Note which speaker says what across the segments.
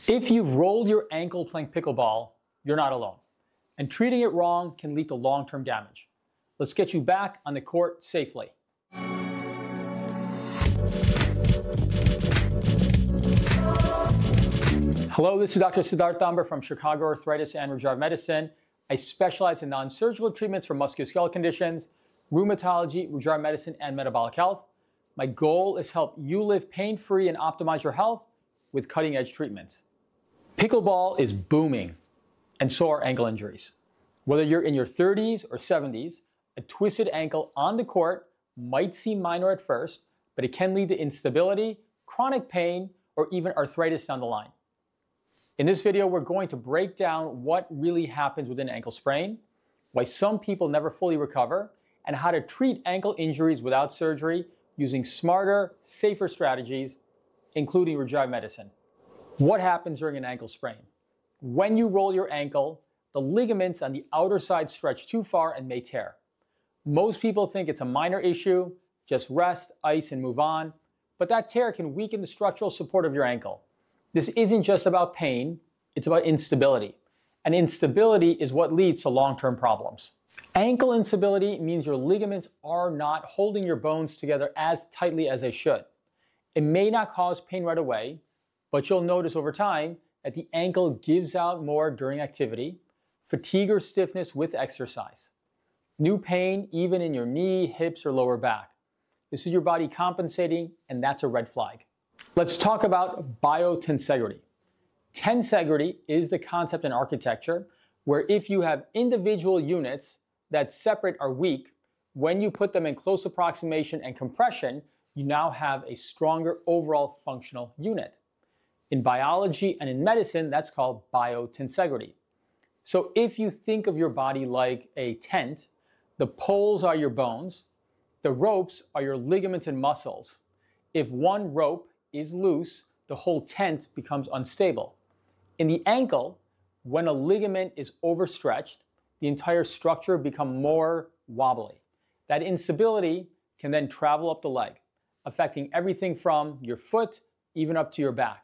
Speaker 1: If you've rolled your ankle playing pickleball, you're not alone. And treating it wrong can lead to long-term damage. Let's get you back on the court safely. Hello, this is Dr. Siddharth Damber from Chicago Arthritis and Regenerative Medicine. I specialize in non-surgical treatments for musculoskeletal conditions, rheumatology, regenerative medicine, and metabolic health. My goal is to help you live pain-free and optimize your health with cutting-edge treatments. Pickleball is booming, and so are ankle injuries. Whether you're in your 30s or 70s, a twisted ankle on the court might seem minor at first, but it can lead to instability, chronic pain, or even arthritis down the line. In this video, we're going to break down what really happens with an ankle sprain, why some people never fully recover, and how to treat ankle injuries without surgery using smarter, safer strategies, including regenerative medicine. What happens during an ankle sprain? When you roll your ankle, the ligaments on the outer side stretch too far and may tear. Most people think it's a minor issue, just rest, ice, and move on, but that tear can weaken the structural support of your ankle. This isn't just about pain, it's about instability. And instability is what leads to long-term problems. Ankle instability means your ligaments are not holding your bones together as tightly as they should. It may not cause pain right away, but you'll notice over time that the ankle gives out more during activity, fatigue or stiffness with exercise. New pain even in your knee, hips, or lower back. This is your body compensating, and that's a red flag. Let's talk about biotensegrity. Tensegrity is the concept in architecture where if you have individual units that separate are weak, when you put them in close approximation and compression, you now have a stronger overall functional unit. In biology and in medicine, that's called biotensegrity. So if you think of your body like a tent, the poles are your bones, the ropes are your ligaments and muscles. If one rope is loose, the whole tent becomes unstable. In the ankle, when a ligament is overstretched, the entire structure becomes more wobbly. That instability can then travel up the leg, affecting everything from your foot even up to your back.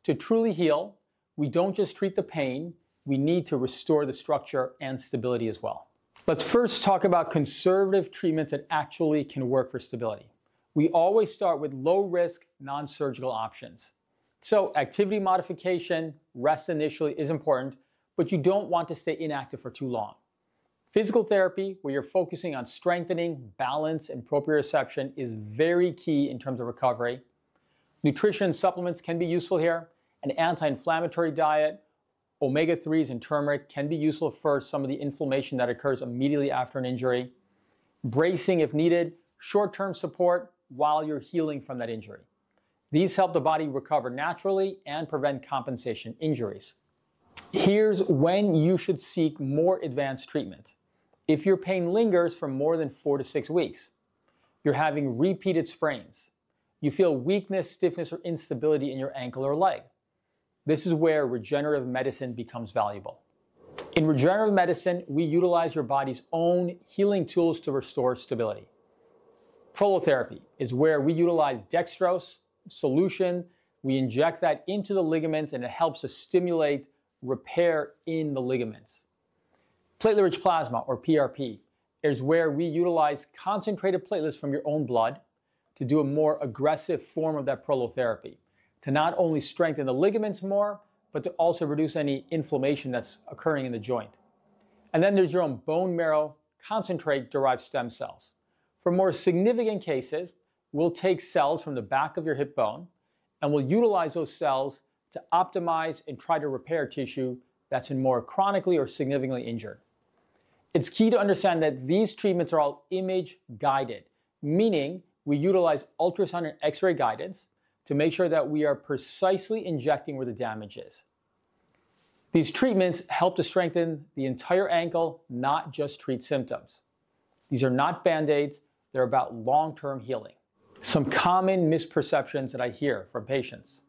Speaker 1: To truly heal, we don't just treat the pain, we need to restore the structure and stability as well. Let's first talk about conservative treatments that actually can work for stability. We always start with low-risk, non-surgical options. So activity modification, rest initially is important, but you don't want to stay inactive for too long. Physical therapy, where you're focusing on strengthening, balance, and proprioception is very key in terms of recovery. Nutrition supplements can be useful here. An anti-inflammatory diet, omega-3s and turmeric can be useful for some of the inflammation that occurs immediately after an injury. Bracing if needed, short-term support while you're healing from that injury. These help the body recover naturally and prevent compensation injuries. Here's when you should seek more advanced treatment. If your pain lingers for more than 4 to 6 weeks, you're having repeated sprains, you feel weakness, stiffness, or instability in your ankle or leg. This is where regenerative medicine becomes valuable. In regenerative medicine, we utilize your body's own healing tools to restore stability. Prolotherapy is where we utilize dextrose solution. We inject that into the ligaments and it helps to stimulate repair in the ligaments. Platelet-rich plasma, or PRP, is where we utilize concentrated platelets from your own blood to do a more aggressive form of that prolotherapy, to not only strengthen the ligaments more, but to also reduce any inflammation that's occurring in the joint. And then there's your own bone marrow concentrate-derived stem cells. For more significant cases, we'll take cells from the back of your hip bone, and we'll utilize those cells to optimize and try to repair tissue that's been more chronically or significantly injured. It's key to understand that these treatments are all image-guided, meaning we utilize ultrasound and X-ray guidance to make sure that we are precisely injecting where the damage is. These treatments help to strengthen the entire ankle, not just treat symptoms. These are not Band-Aids, they're about long-term healing. Some common misperceptions that I hear from patients.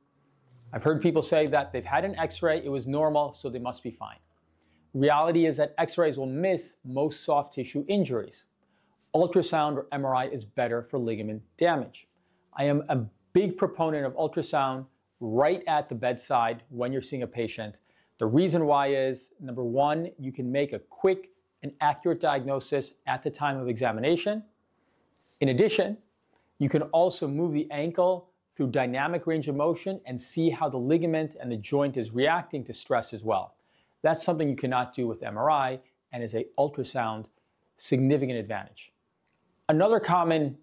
Speaker 1: I've heard people say that they've had an X-ray, it was normal, so they must be fine. Reality is that X-rays will miss most soft tissue injuries. Ultrasound or MRI is better for ligament damage. I am a big proponent of ultrasound right at the bedside when you're seeing a patient. The reason why is, number one, you can make a quick and accurate diagnosis at the time of examination. In addition, you can also move the ankle through dynamic range of motion and see how the ligament and the joint is reacting to stress as well. That's something you cannot do with MRI and is an ultrasound significant advantage. Another common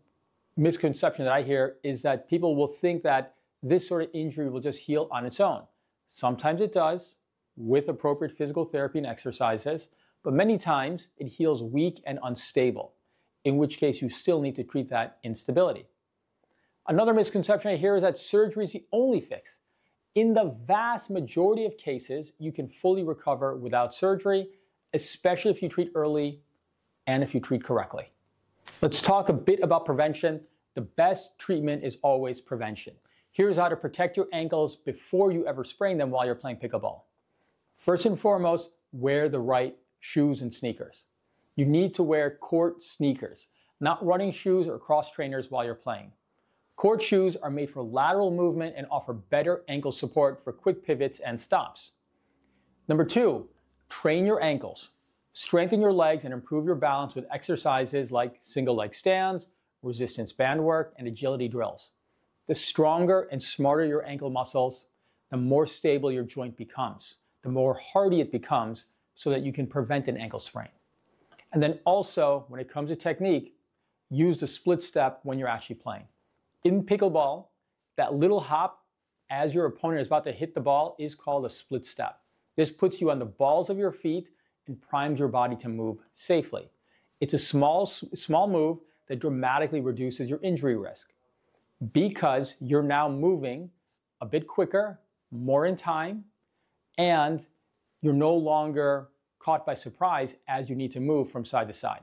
Speaker 1: misconception that I hear is that people will think that this sort of injury will just heal on its own. Sometimes it does with appropriate physical therapy and exercises, but many times it heals weak and unstable, in which case you still need to treat that instability. Another misconception I hear is that surgery is the only fix. In the vast majority of cases, you can fully recover without surgery, especially if you treat early and if you treat correctly. Let's talk a bit about prevention. The best treatment is always prevention. Here's how to protect your ankles before you ever sprain them while you're playing pickleball. First and foremost, wear the right shoes and sneakers. You need to wear court sneakers, not running shoes or cross trainers while you're playing. Court shoes are made for lateral movement and offer better ankle support for quick pivots and stops. Number two, train your ankles. Strengthen your legs and improve your balance with exercises like single leg stands, resistance band work, and agility drills. The stronger and smarter your ankle muscles, the more stable your joint becomes, the more hardy it becomes so that you can prevent an ankle sprain. And then also, when it comes to technique, use the split step when you're actually playing. In pickleball, that little hop as your opponent is about to hit the ball is called a split step. This puts you on the balls of your feet and primes your body to move safely. It's a small move that dramatically reduces your injury risk because you're now moving a bit quicker, more in time, and you're no longer caught by surprise as you need to move from side to side.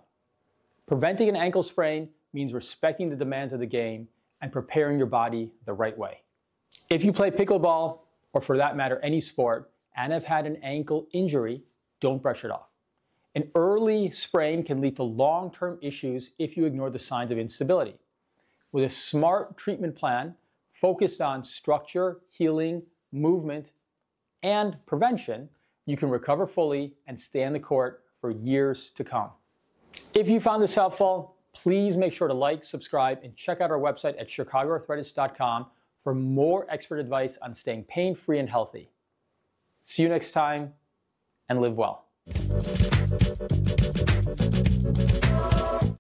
Speaker 1: Preventing an ankle sprain means respecting the demands of the game and preparing your body the right way. If you play pickleball, or for that matter, any sport, and have had an ankle injury, don't brush it off. An early sprain can lead to long-term issues if you ignore the signs of instability. With a smart treatment plan focused on structure, healing, movement, and prevention, you can recover fully and stay on the court for years to come. If you found this helpful, please make sure to like, subscribe, and check out our website at chicagoarthritis.com for more expert advice on staying pain-free and healthy. See you next time, and live well.